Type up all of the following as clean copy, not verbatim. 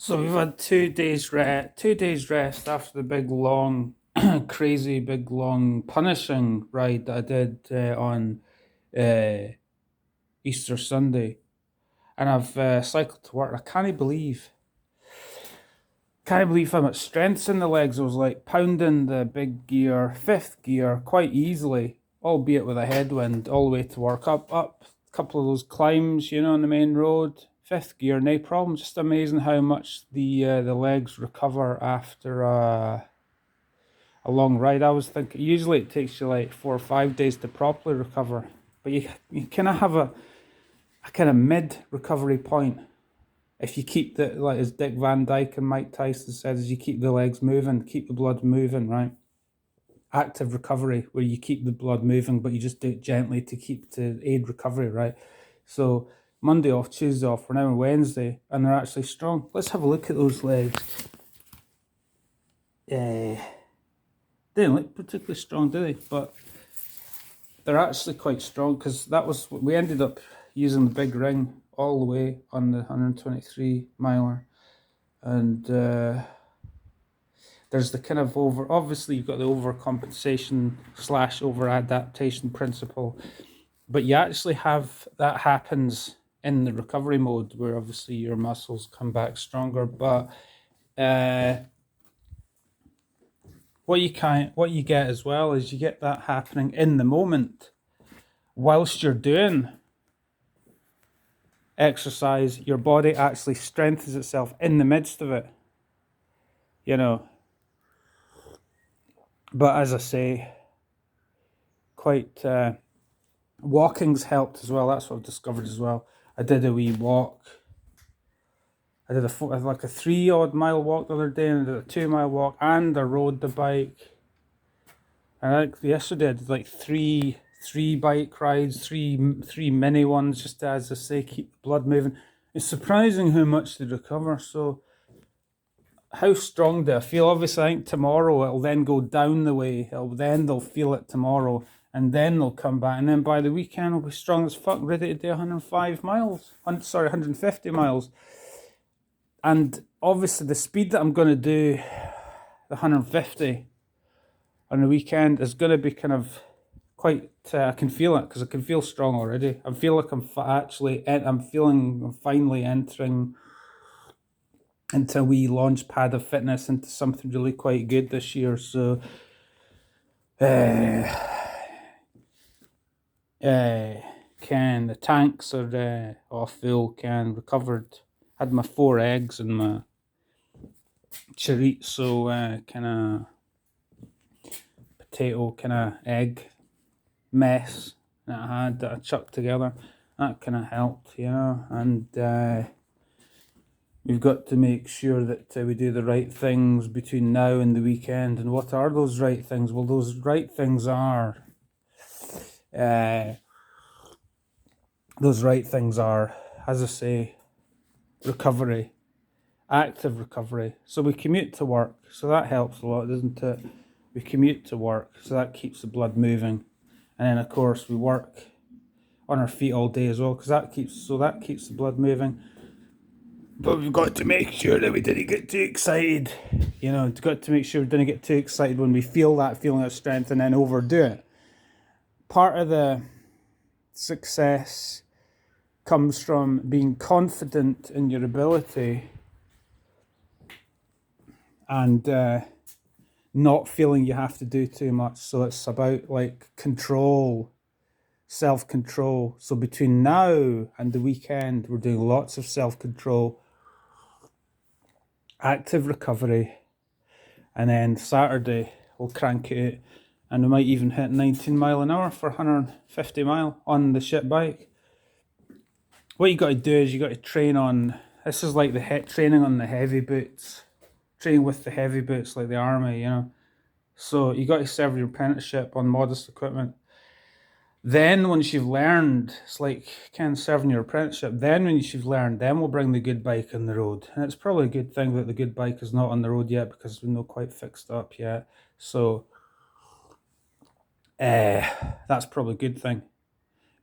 So we've had 2 days rest, 2 days rest after the big long, crazy big long punishing ride that I did on uh, Easter Sunday, and I've cycled to work. Can't believe how much strength's in the legs. I was like pounding the big gear, fifth gear, quite easily, albeit with a headwind, all the way to work. Up, a couple of those climbs, on the main road. Fifth gear, no problem. Just amazing how much the legs recover after a long ride. I was thinking usually it takes you like 4 or 5 days to properly recover, but you kind of have a kind of mid recovery point if you keep the, like as Dick Van Dyke and Mike Tyson said, is you keep the legs moving, keep the blood moving, right? Active recovery, where you keep the blood moving, but you just do it gently to aid recovery, right? So Monday off, Tuesday off, we're now on Wednesday, and they're actually strong. Let's have a look at those legs. They didn't look particularly strong, do they? But they're actually quite strong, because we ended up using the big ring all the way on the 123 miler, and there's the kind of obviously you've got the overcompensation / over adaptation principle, but you actually have that happens in the recovery mode, where obviously your muscles come back stronger. But what you get as well is you get that happening in the moment whilst you're doing exercise. Your body actually strengthens itself in the midst of it, but as I say, quite walking's helped as well. That's what I've discovered as well. I did a wee walk. I did like a 3-odd mile walk the other day, and I did a 2-mile walk, and I rode the bike. And I think yesterday I did like three bike rides, three mini ones, just to, as I say, keep the blood moving. It's surprising how much they recover. So how strong do I feel? Obviously, I think tomorrow it'll then go down the way. They'll feel it tomorrow, and then they'll come back. And then by the weekend, I'll be strong as fuck, ready to do 105 miles. 150 miles. And obviously, the speed that I'm going to do the 150 on the weekend is going to be kind of quite. I can feel it, because I can feel strong already. I feel like I'm finally entering into a wee launch pad of fitness, into something really quite good this year. So, the tanks are all full, recovered. Had my 4 eggs and my chorizo kind of potato kind of egg mess that I chucked together. That kind of helped, and we've got to make sure that we do the right things between now and the weekend. And what are those right things? Well, those right things are, as I say, recovery, active recovery. So we commute to work, so that helps a lot, doesn't it? We commute to work, so that keeps the blood moving. And then, of course, we work on our feet all day as well, because that keeps the blood moving. But we've got to make sure that we didn't get too excited. We've got to make sure we didn't get too excited when we feel that feeling of strength and then overdo it. Part of the success comes from being confident in your ability and not feeling you have to do too much. So it's about like control, self-control. So between now and the weekend, we're doing lots of self-control, active recovery, and then Saturday we'll crank it out, and we might even hit 19 mile an hour for 150 mile on the shit bike. What you got to do is you got to train on, this is like the training on the heavy boots, training with the heavy boots like the army, So you got to serve your apprenticeship on modest equipment. Then once you've learned, it's like kind of serving your apprenticeship. Then once you've learned, then we'll bring the good bike on the road. And it's probably a good thing that the good bike is not on the road yet, because we're not quite fixed up yet. So that's probably a good thing,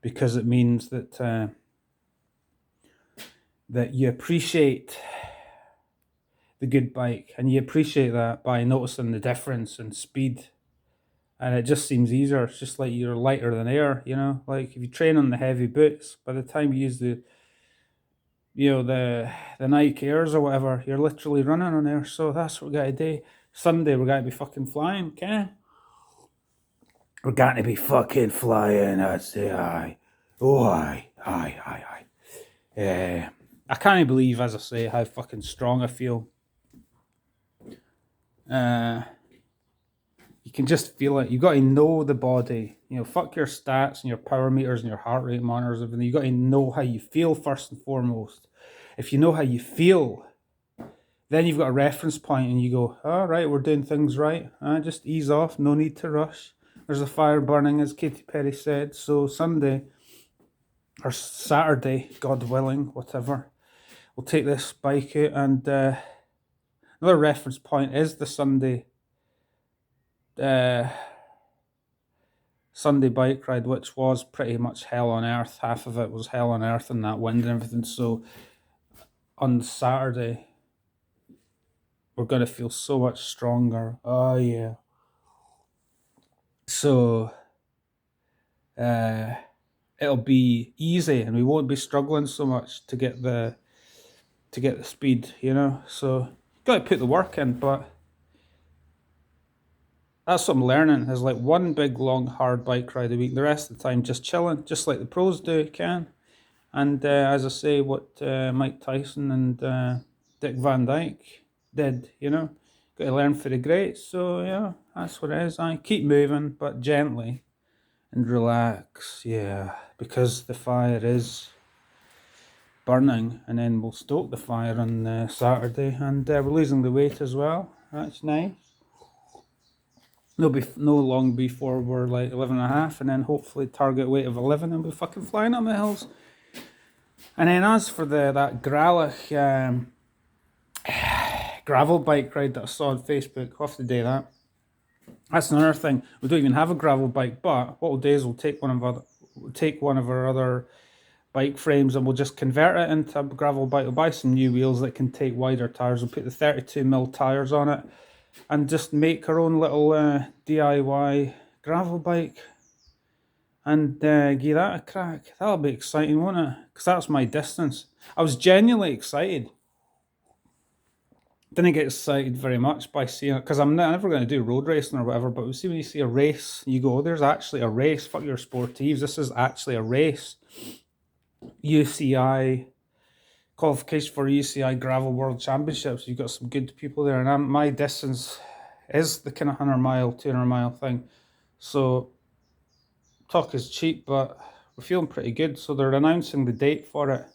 because it means that that you appreciate the good bike, and you appreciate that by noticing the difference in speed, and it just seems easier. It's just like you're lighter than air, you know. Like if you train on the heavy boots, by the time you use the the Nike Airs or whatever, you're literally running on air. So that's what we got to do. Sunday we're going to be fucking flying, okay? We're going to be fucking flying. I'd say aye. Oh aye. I can't believe, as I say, how fucking strong I feel. You can just feel it. You got to know the body. You know, fuck your stats and your power meters and your heart rate monitors, everything. You got to know how you feel first and foremost. If you know how you feel, then you've got a reference point and you go, all right, we're doing things right. Just ease off, no need to rush. There's a fire burning, as Katy Perry said. So Sunday or Saturday, God willing, whatever, we'll take this bike out. And another reference point is the Sunday bike ride, which was pretty much hell on earth. Half of it was hell on earth and that wind and everything. So on Saturday, we're going to feel so much stronger. Oh, yeah. So it'll be easy and we won't be struggling so much to get the speed, you know. So got to put the work in, but that's what I'm learning, is like one big long hard bike ride a week, the rest of the time just chilling, just like the pros do, can. And as I say, what Mike Tyson and Dick Van Dyke did, you know, got to learn for the greats. So yeah, that's what it is. I keep moving, but gently and relax, yeah, because the fire is burning, and then we'll stoke the fire on Saturday, and we're losing the weight as well. That's nice. No long before we're like 11.5, and then hopefully target weight of 11, and we're fucking flying up the hills. And then as for that Gralloch gravel bike ride that I saw on Facebook, I'll have to do that. That's another thing. We don't even have a gravel bike, but what we'll do is we'll take one of our other bike frames and we'll just convert it into a gravel bike. We'll buy some new wheels that can take wider tires. We'll put the 32mm tires on it and just make our own little DIY gravel bike and give that a crack. That'll be exciting, won't it? Because that's my distance. I was genuinely excited. Didn't get excited very much by seeing it, because I'm never going to do road racing or whatever, but when you see a race, you go, oh, there's actually a race. Fuck your sportives. This is actually a race. UCI qualification for UCI Gravel World Championships. You've got some good people there, and my distance is the kind of 100-mile, 200-mile thing. So talk is cheap, but we're feeling pretty good. So they're announcing the date for it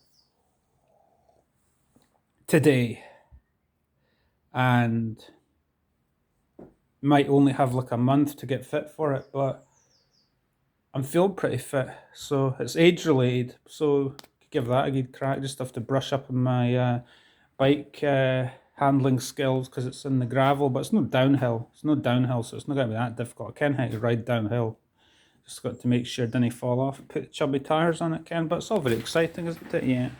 today, and might only have like a month to get fit for it, but I'm feeling pretty fit. So it's age related, so give that a good crack. Just have to brush up on my bike handling skills, because it's in the gravel, but it's no downhill. So it's not going to be that difficult. I can how to ride downhill. Just got to make sure it didn't fall off. Put chubby tires on it, Ken. But it's all very exciting, isn't it? Yeah.